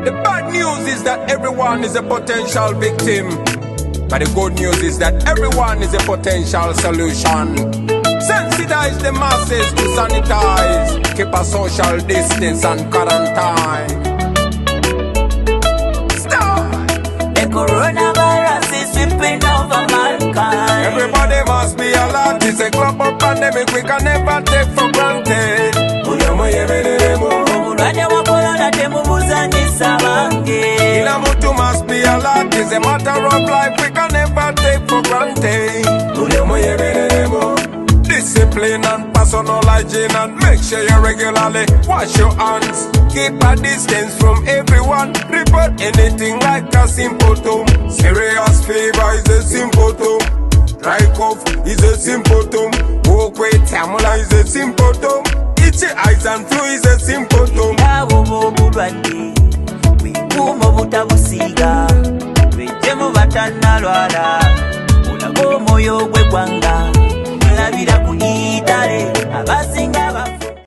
The bad news is that everyone is a potential victim, but the good news is that everyone is a potential solution. Sensitize the masses to sanitize, keep a social distance and quarantine. Stop! The coronavirus is sweeping over mankind. Everybody must be alert. It's a global pandemic we can never take for granted. Kila mtu must be alert. It's a matter of life we can never take for granted. Discipline and personal hygiene, and make sure you regularly wash your hands. Keep a distance from everyone. Report anything like a symptom. Serious fever is a symptom. Dry cough is a symptom. Walk with tamula is a symptom. Itchy eyes and flu is a symptom. Wikumo butabusiga, wejemu batanalwala, ulago moyo gwe gwanga.